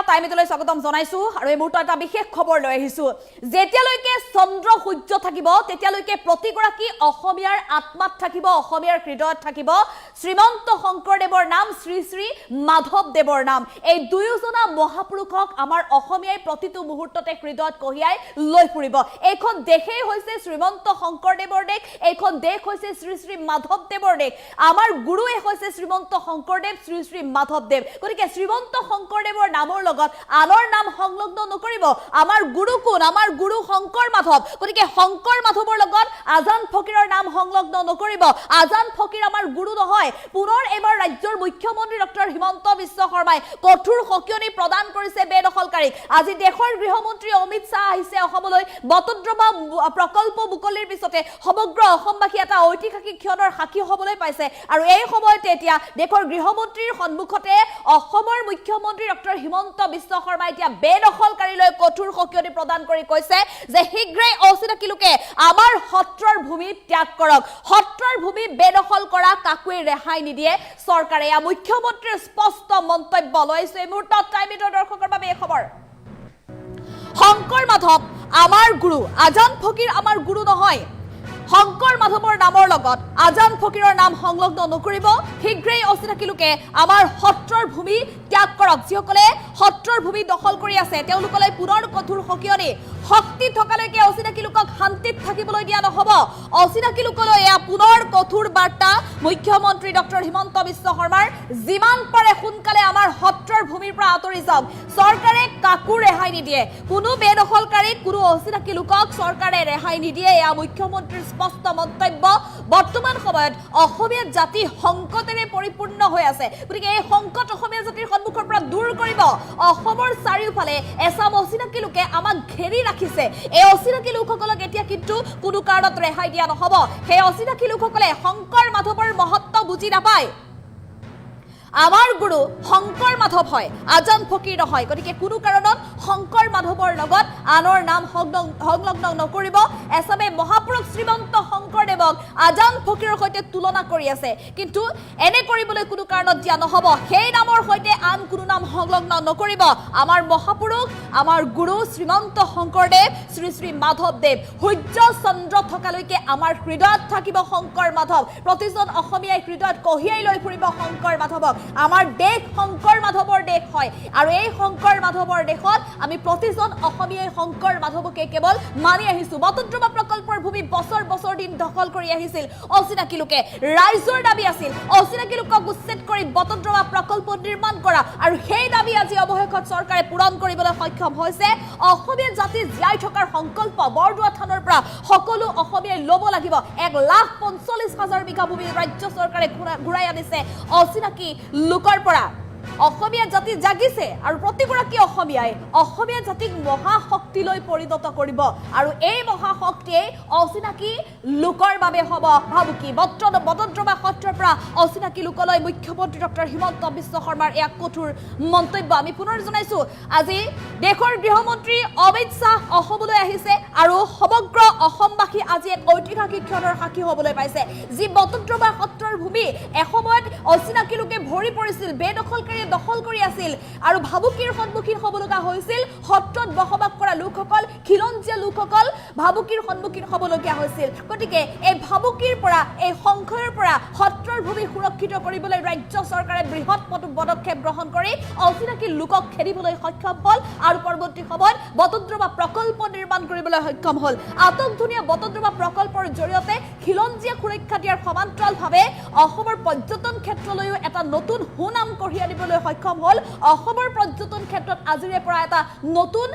টাইমিটলৈ স্বাগতম জনাইছো আৰু এই মুহূৰ্তত এটা বিশেষ খবৰ লৈ আহিছো যেতিয়ালৈকে চন্দ্ৰ সূৰ্য থাকিব তেতিয়ালৈকে প্ৰতিগৰাকী অসমীয়াৰ আত্মাত থাকিব অসমীয়াৰ হৃদয়ত থাকিব শ্ৰীমন্ত শংকৰদেৱৰ নাম শ্ৰী শ্ৰী মাধৱদেৱৰ নাম এই দুয়োজনা মহাপুৰুষক আমাৰ অসমীয়াই প্ৰতিটো মুহূৰ্ততে হৃদয়ত কঢ়িয়াই লৈ ফুৰিব এইখন দেশেই হৈছে শ্ৰীমন্ত শংকৰদেৱৰ দেশ এইখন দেশ হৈছে শ্ৰী শ্ৰী মাধৱদেৱৰ দেশ আমাৰ গুৰুৱে হৈছে শ্ৰীমন্ত শংকৰদেৱ শ্ৰী শ্ৰী মাধৱদেৱ গতিকে শ্ৰীমন্ত শংকৰদেৱৰ নামৰ লগত আনৰ নাম সংলগ্ন নকৰিব আমাৰ গুৰু কোন আমাৰ গুৰু শংকৰ মাধৱ গতিকে শংকৰ মাধৱৰ লগত আজান ফকীৰৰ নাম সংলগ্ন নকৰিব আজান ফকীৰ আমাৰ গুৰু নহয় পুনৰ এবাৰ ৰাজ্যৰ মুখ্যমন্ত্ৰী ডক্টৰ হিমন্ত বিশ্ব শৰ্মাই কঠোৰ সকিয়নি প্ৰদান কৰিছে বেদখলকাৰীক আজি দেশৰ গৃহমন্ত্ৰী অমিত শাহ আহিছে অসমলৈ বটদ্ৰৱা প্ৰকল্প মুকলিৰ পিছতে সমগ্ৰ অসমবাসী এটা ঐতিহাসিক ক্ষণৰ সাক্ষী হ'বলৈ পাইছে আৰু এই সময়তে এতিয়া দেশৰ গৃহমন্ত্ৰীৰ সন্মুখতে অসমৰ মুখ্যমন্ত্ৰী ডক্টৰ হিমন্ত বিশ্ব শৰ্মা এতিয়া বেদখলকাৰীলৈ কঠোৰ সকিয়নি প্ৰদান কৰি কৈছে যে শীঘ্ৰেই অচিনাকি লোকে আমাৰ সত্ৰৰ ভূমি ত্যাগ কৰক সত্ৰৰ ভূমি বেদখল কৰা কাকোৱে ৰেহাই নিদিয়ে চৰকাৰে এয়া মুখ্যমন্ত্ৰীৰ স্পষ্ট মন্তব্য লৈছে এই মুহূৰ্তত টাইমিটৰ দৰ্শকৰ বাবে এই খবৰ শংকৰ মাধৱ আমাৰ গুৰু আজান ফকীৰ আমাৰ গুৰু নহয় শংকৰ মাধৱৰ নামৰ লগত আজান ফকীৰৰ নাম সংলগ্ন নকৰিব শীঘ্ৰেই অচিনাকি লোকে আমাৰ সত্ৰৰ ভূমি ত্যাগ কৰক যিসকলে সত্ৰৰ ভূমি দখল কৰি আছে তেওঁলোকলৈ পুনৰ কঠোৰ সকিয়নি শক্তি থকালৈকে অচিনাকি লোকক শান্তিত থাকিবলৈ দিয়া নহব অচিনাকি লোকলৈ এয়া পুনৰ কঠোৰ বাৰ্তা মুখ্যমন্ত্ৰী ডক্টৰ হিমন্ত বিশ্ব শৰ্মাৰ যিমান পাৰে সোনকালে আমাৰ সত্ৰৰ ভূমিৰ পৰা আঁতৰি যাওক চৰকাৰে কাকো ৰেহাই নিদিয়ে কোনো বেদখলকাৰীক কোনো অচিনাকি লোকক চৰকাৰে ৰেহাই নিদিয়ে এয়া মুখ্যমন্ত্ৰীৰ স্পষ্ট মন্তব্য বৰ্তমান সময়ত অসমীয়া জাতি সংকটেৰে পৰিপূৰ্ণ হৈ আছে গতিকে এই সংকট অসমীয়া জাতিৰ সন্মুখৰ পৰা দূৰ কৰিব অসমৰ চাৰিওফালে এচাম অচিনাকি লোকে আমাক ঘেৰি ৰাখিছে এই অচিনাকি লোকসকলক এতিয়া কিন্তু কোনো কাৰণত ৰেহাই দিয়া নহব সেই অচিনাকি লোকসকলে শংকৰ মাধৱৰ মহত্ব বুজি নাপায় আমাৰ গুৰু শংকৰ মাধৱ হয় আজান ফকীৰ নহয় গতিকে কোনো কাৰণত শংকৰ মাধৱৰ লগত আনৰ নাম সংলগ্ন নকৰিব এছামে মহাপুৰুষ শ্ৰীমন্ত শংকৰদেৱক আজান ফকীৰৰ সৈতে তুলনা কৰি আছে কিন্তু এনে কৰিবলৈ কোনো কাৰণত দিয়া নহব সেই নামৰ সৈতে আন কোনো নাম সংলগ্ন নকৰিব আমাৰ মহাপুৰুষ আমাৰ গুৰু শ্ৰীমন্ত শংকৰদেৱ শ্ৰী শ্ৰী মাধৱদেৱ সূৰ্য চন্দ্ৰ থকালৈকে আমাৰ হৃদয়ত থাকিব শংকৰ মাধৱ প্ৰতিজন অসমীয়াই হৃদয়ত কঢ়িয়াই লৈ ফুৰিব শংকৰ মাধৱক আমাৰ দেশ শংকৰ মাধৱৰ দেশ হয় আৰু এই শংকৰ মাধৱৰ দেশত আমি প্ৰতিজন অসমীয়াই শংকৰ মাধৱকে কেৱল মানি আহিছো বটদ্ৰৱা প্ৰকল্পৰ ভূমি বছৰ বছৰ দিন দখল কৰি আহিছিল অচিনাকি লোকে ৰাইজৰ দাবী আছিল অচিনাকি লোকক উচ্ছেদ কৰি বটদ্ৰৱা প্ৰকল্প নিৰ্মাণ কৰা আৰু সেই দাবী আজি অৱশেষত চৰকাৰে পূৰণ কৰিবলৈ সক্ষম হৈছে অসমীয়া জাতি জীয়াই থকাৰ সংকল্প বৰদোৱা থানৰ পৰা সকলো অসমীয়াই ল'ব লাগিব 1,45,000 বিঘা ভূমি ৰাজ্য চৰকাৰে ঘূৰাই আনিছে অচিনাকি লোকৰ পৰা অসমীয়া জাতি জাগিছে আৰু প্ৰতিগৰাকী অসমীয়াই অসমীয়া জাতিক মহাশক্তিলৈ পৰিণত কৰিব আৰু এই মহাশক্তিয়ে অচিনাকি লোকৰ বাবে হ'ব ভাবুকি বটদ্ৰৱা সত্ৰৰ পৰা অচিনাকি লোকলৈ মুখ্যমন্ত্ৰী ডক্টৰ হিমন্ত বিশ্ব শৰ্মাৰ এক কঠোৰ মন্তব্য আমি পুনৰ জনাইছো আজি দেশৰ গৃহমন্ত্ৰী অমিত শাহ অসমলৈ আহিছে আৰু সমগ্ৰ অসমবাসী আজি এক ঐতিহাসিক ক্ষণৰ সাক্ষী হ'বলৈ পাইছে যি বটদ্ৰৱা সত্ৰৰ ভূমি এসময়ত অচিনাকি লোকে ভৰি পৰিছিল বেদখলকাৰী দখল কৰি আছিল আৰু ভাবুকিৰ সন্মুখীন হ'ব লগা হৈছিল সত্ৰত বসবাস কৰা লোকসকল খিলঞ্জীয়া লোকসকল ভাবুকিৰ সন্মুখীন হ'বলগীয়া হৈছিল গতিকে এই ভাবুকিৰ পৰা এই সংশয়ৰ পৰা সত্ৰৰ ভূমি সুৰক্ষিত কৰিবলৈ ৰাজ্য চৰকাৰে বৃহৎ পদক্ষেপ গ্ৰহণ কৰি অচিনাকি লোকক খেদিবলৈ সক্ষম হ'ল আৰু পৰৱৰ্তী সময়ত বটদ্ৰৱা প্ৰকল্প নিৰ্মাণ কৰিবলৈ সক্ষম হ'ল আটকধুনীয়া বটদ্ৰৱা প্ৰকল্পৰ জৰিয়তে খিলঞ্জীয়া সুৰক্ষা দিয়াৰ সমান্তৰালভাৱে অসমৰ পৰ্যটন ক্ষেত্ৰলৈও এটা নতুন সুনাম কঢ়িয়াই আনিবলৈ সক্ষম হ'ল অসমৰ পৰ্যটন ক্ষেত্ৰত আজিৰে পৰা এটা নতুন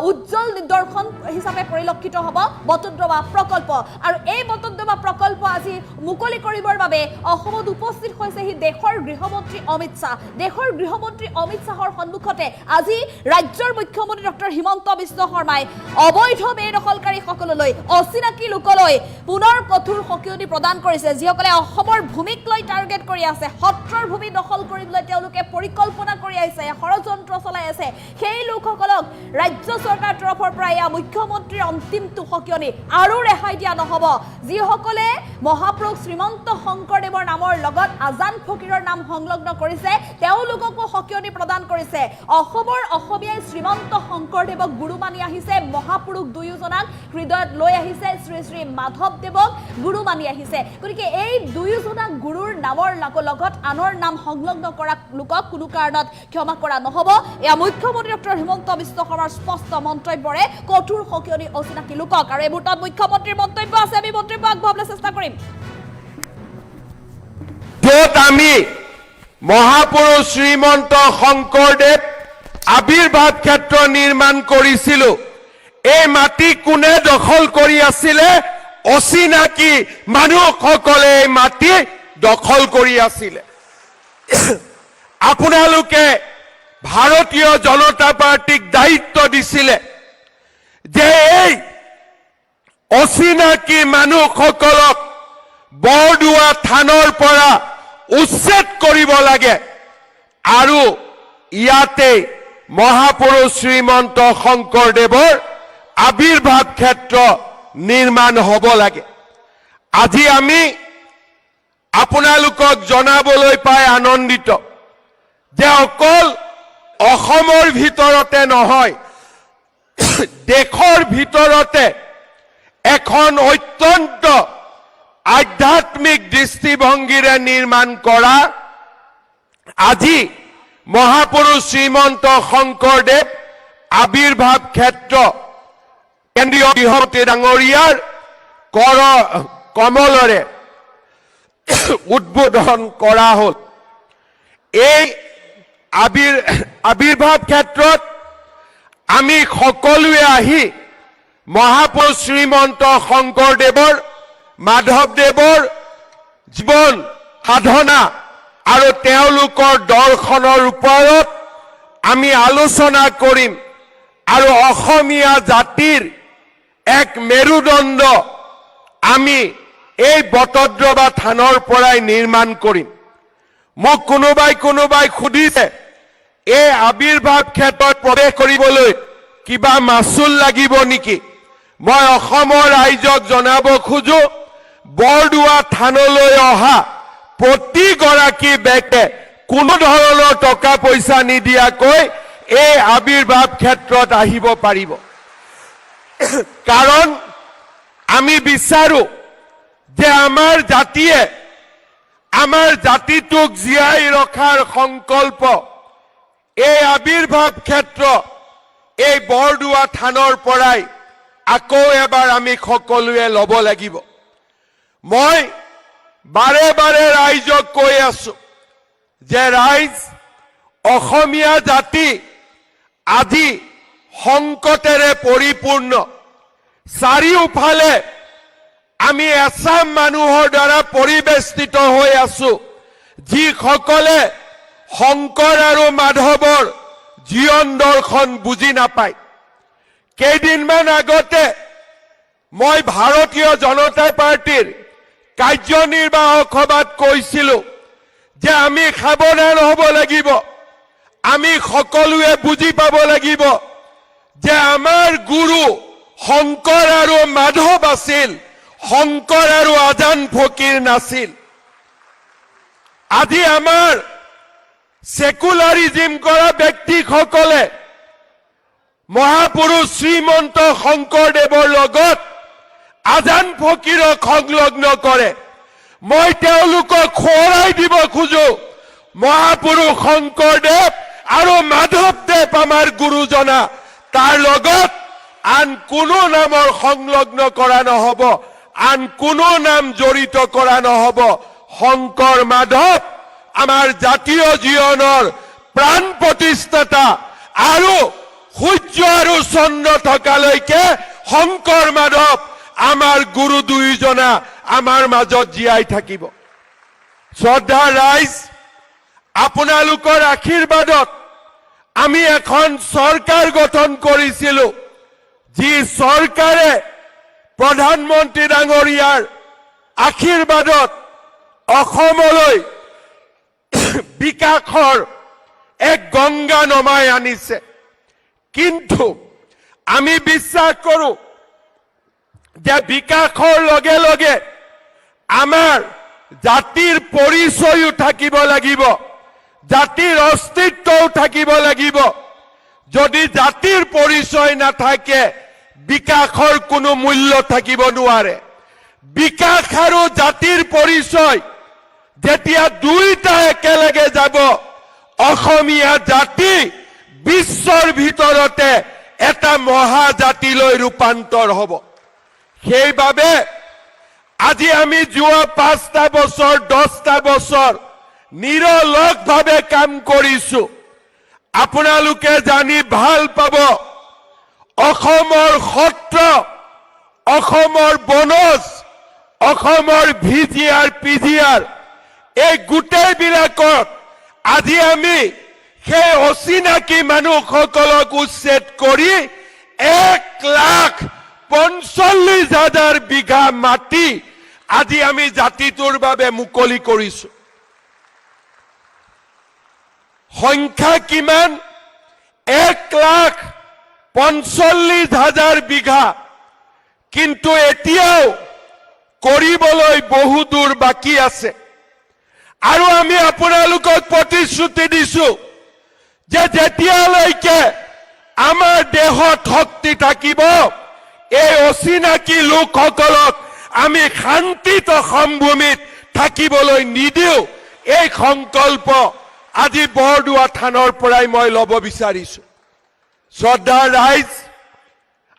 উজ্জ্বল নিদৰ্শন হিচাপে পৰিলক্ষিত হ'ব বটদ্ৰৱা প্ৰকল্প আৰু এই বটদ্ৰৱা প্ৰকল্প আজি মুকলি কৰিবৰ বাবে অসমত উপস্থিত হৈছেহি দেশৰ গৃহমন্ত্ৰী অমিত শাহ দেশৰ গৃহমন্ত্ৰী অমিত শাহৰ সন্মুখতে আজি ৰাজ্যৰ মুখ্যমন্ত্ৰী ডক্টৰ হিমন্ত বিশ্ব শৰ্মাই অবৈধ বেদখলকাৰীসকললৈ অচিনাকি লোকলৈ পুনৰ কঠোৰ সকিয়নি প্ৰদান কৰিছে যিসকলে অসমৰ ভূমিক লৈ টাৰ্গেট কৰি আছে সত্ৰৰ ভূমি দখল কৰিবলৈ তেওঁলোকে পৰিকল্পনা কৰি আহিছে ষড়যন্ত্ৰ চলাই আছে সেই লোকসকলক ৰাজ্য চৰকাৰৰ তৰফৰ পৰা এয়া মুখ্যমন্ত্ৰীৰ অন্তিমটো সকিয়নি আৰু ৰেহাই দিয়া নহ'ব যিসকলে মহাপুৰুষ শ্ৰীমন্ত শংকৰদেৱৰ নামৰ লগত আজান ফকীৰৰ নাম সংলগ্ন কৰিছে তেওঁলোককো সকিয়নি প্ৰদান কৰিছে অসমৰ অসমীয়াই শ্ৰীমন্ত শংকৰদেৱক গুৰু মানি আহিছে মহাপুৰুষ দুয়োজনাক হৃদয়ত লৈ আহিছে শ্ৰী শ্ৰী মাধৱদেৱক গুৰু মানি আহিছে গতিকে এই দুয়োজনাক গুৰুৰ নামৰ লগত আনৰ নাম সংলগ্ন কৰা লোকক কোনো কাৰণত ক্ষমা কৰা নহ'ব এয়া মুখ্যমন্ত্ৰী ডক্টৰ হিমন্ত বিশ্ব শৰ্মাৰ স্পষ্ট মন্তব্যৰে কঠোৰ সকিয়নি অচিনাকি লোকক আৰু এই মুহূৰ্তত মুখ্যমন্ত্ৰীৰ মন্তব্য আছে আমি মন্তব্য আগবঢ়াবলৈ চেষ্টা কৰিম য'ত আমি মহাপুৰুষ শ্ৰীমন্ত শংকৰদেৱ আবিৰ্ভাৱ ক্ষেত্ৰ নিৰ্মাণ কৰিছিলো এই মাটি কোনে দখল কৰি আছিলে অচিনাকি মানুহসকলে এই মাটি দখল কৰি আছিলে আপোনালোকে ভাৰতীয় জনতা পাৰ্টিক দায়িত্ব দিছিলে যে এই অচিনাকি মানুহসকলক বৰদোৱা থানৰ পৰা উচ্ছেদ কৰিব লাগে আৰু ইয়াতে মহাপুৰুষ শ্ৰীমন্ত শংকৰদেৱৰ আবিৰ্ভাৱ ক্ষেত্ৰ নিৰ্মাণ হ'ব লাগে আজি আমি আপোনালোকক জনাবলৈ পাই আনন্দিত যে অকল অসমৰ ভিতৰতে নহয় দেশৰ ভিতৰতে এখন অত্যন্ত আধ্যাত্মিক দৃষ্টিভংগীৰে নিৰ্মাণ কৰা আজি মহাপুৰুষ শ্ৰীমন্ত শংকৰদেৱ আবিৰ্ভাৱ ক্ষেত্ৰ কেন্দ্ৰীয় গৃহমন্ত্ৰী ডাঙৰীয়াৰ কমলৰে উদ্বোধন কৰা হ'ল এই আবিৰ্ভাৱ ক্ষেত্ৰত আমি সকলোৱে আহি মহাপুৰুষ শ্ৰীমন্ত শংকৰদেৱৰ মাধৱদেৱৰ জীৱন সাধনা আৰু তেওঁলোকৰ দৰ্শনৰ ওপৰত আমি আলোচনা কৰিম আৰু অসমীয়া জাতিৰ এক মেৰুদণ্ড আমি এই বটদ্ৰৱা থানৰ পৰাই নিৰ্মাণ কৰিম মোক কোনোবাই সুধিছে এই আবিৰ্ভাৱ ক্ষেত্ৰত প্ৰৱেশ কৰিবলৈ কিবা মাচুল লাগিব নেকি মই অসমৰ ৰাইজক জনাব খোজো বৰদোৱা থানলৈ অহা প্ৰতিগৰাকী ব্যক্তিয়ে কোনো ধৰণৰ টকা পইচা নিদিয়াকৈ এই আবিৰ্ভাৱ ক্ষেত্ৰত আহিব পাৰিব কাৰণ আমি বিচাৰো যে আমাৰ জাতিয়ে আমাৰ জাতিটোক জীয়াই ৰখাৰ সংকল্প এই আবিৰ্ভাৱ ক্ষেত্ৰ এই বৰদোৱা থানৰ পৰাই আকৌ এবাৰ আমি সকলোৱে ল'ব লাগিব মই বাৰে বাৰে ৰাইজক কৈ আছো যে ৰাইজ অসমীয়া জাতি আজি সংকটেৰে পৰিপূৰ্ণ চাৰিওফালে আমি এছাম মানুহৰ দ্বাৰা পৰিবেষ্টিত হৈ আছো যিসকলে শংকৰ আৰু মাধৱৰ জীৱন দৰ্শন বুজি নাপায় কেইদিনমান আগতে মই ভাৰতীয় জনতা পাৰ্টিৰ কাৰ্যনিৰ্বাহক সভাত কৈছিলো যে আমি সাৱধান হ'ব লাগিব আমি সকলোৱে বুজি পাব লাগিব যে আমাৰ গুৰু শংকৰ আৰু মাধৱ আছিল শংকৰ আৰু আজান ফকীৰ নাছিল আজি আমাৰ সেকুলাৰিজম কৰা ব্যক্তিসকলে মহাপুৰুষ শ্ৰীমন্ত শংকৰদেৱৰ লগত আজান ফকীৰক সংলগ্ন কৰে মই তেওঁলোকক খোৰাই দিব খোজো মহাপুৰুষ শংকৰদেৱ আৰু মাধৱদেৱ আমাৰ গুৰুজনা তাৰ লগত আন কোনো নামৰ সংলগ্ন কৰা নহব আন কোনো নাম জড়িত কৰা নহব শংকৰ মাধৱ আমাৰ জাতীয় জীৱনৰ প্ৰাণ প্ৰতিষ্ঠাতা আৰু সূৰ্য আৰু চন্দ্ৰ থকালৈকে শংকৰ মাধৱ আমাৰ গুৰু দুইজনা আমাৰ মাজত জীয়াই থাকিব শ্ৰদ্ধা ৰাইজ আপোনালোকৰ আশীৰ্বাদত আমি এখন চৰকাৰ গঠন কৰিছিলো যি চৰকাৰে প্ৰধানমন্ত্ৰী ডাঙৰীয়াৰ আশীৰ্বাদত অসমলৈ বিকাশৰ এক গংগা নমাই আনিছে কিন্তু আমি বিশ্বাস কৰো যে বিকাশৰ লগে লগে আমাৰ জাতিৰ পৰিচয়ও থাকিব লাগিব, জাতিৰ অস্তিত্বও থাকিব লাগিব। যদি জাতিৰ পৰিচয় নাথাকে বিকাশৰ কোনো মূল্য থাকিব নোৱাৰে। বিকাশ আৰু জাতিৰ পৰিচয় যেতিয়া দুইটা একেলগে যাব, অসমীয়া জাতি বিশ্বৰ ভিতৰতে এটা মহাজাতিলৈ ৰূপান্তৰ হ'ব। সেইবাবে আজি আমি যোৱা 5টা বছৰ 10টা বছৰ নিৰলসভাৱে কাম কৰিছো। আপোনালোকে জানি ভাল পাব, অসমৰ সত্ৰ, অসমৰ বনজ, অসমৰ ভিজিআৰ পিজিআৰ এই গোটেইবিলাকত আজি আমি সেই অচিনাকি মানুহসকলক উচ্ছেদ কৰি 1,45,000 বিঘা মাটি আজি আমি জাতিটোৰ বাবে মুকলি কৰিছো। সংখ্যা কিমান? 1,45,000 বিঘা। কিন্তু এতিয়াও কৰিবলৈ বহু দূৰ বাকী আছে। আৰু আমি আপোনালোকক প্ৰতিশ্ৰুতি দিছো যে যেতিয়ালৈকে আমাৰ দেহত শক্তি থাকিব, এই অচিনাকি লোকসকলক আমি শান্তিত অসমভূমিত থাকিবলৈ নিদিওঁ। এই সংকল্প আজি বৰদোৱা থানৰ পৰাই মই ল'ব বিচাৰিছো। শ্ৰদ্ধাৰ ৰাইজ,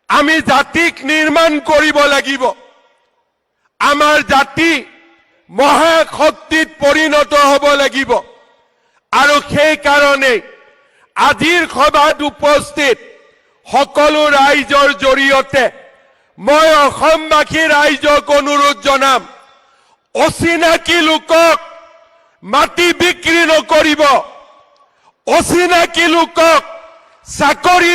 আমি জাতিক নিৰ্মাণ কৰিব লাগিব। আমাৰ জাতি মহাশক্তিত পৰিণত হ'ব লাগিব। আৰু সেইকাৰণে আজিৰ সভাত উপস্থিত সকলো ৰাইজৰ জৰিয়তে মই অসমবাসী ৰাইজক অনুৰোধ জনাম, অচিনাকি লোকক মাটি বিক্ৰী নকৰিব, অচিনাকি লোকক চাকৰি